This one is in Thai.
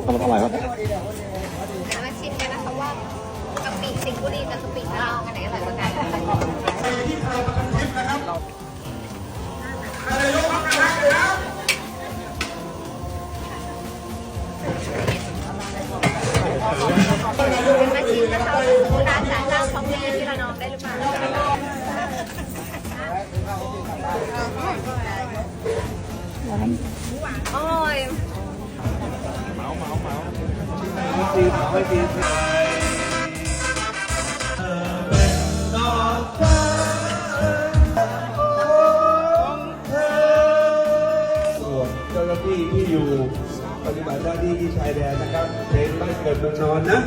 อร่อยครับมาชิมกันนะคะว่ากะปิสิงห์บุรีกับกะปิลาวอันไหนอร่อยกว่ากันมาชิมนะคะร้านจ่าเจ้าของแม่ที่ระนองได้หรือเปล่าอร่อยส่วนเจ้าหน้าที่ที่อยู่ปฏิบัติหน้าที่ที่ชายแดนนะครับเพลงบ้านเกิดเมืองนอนนะ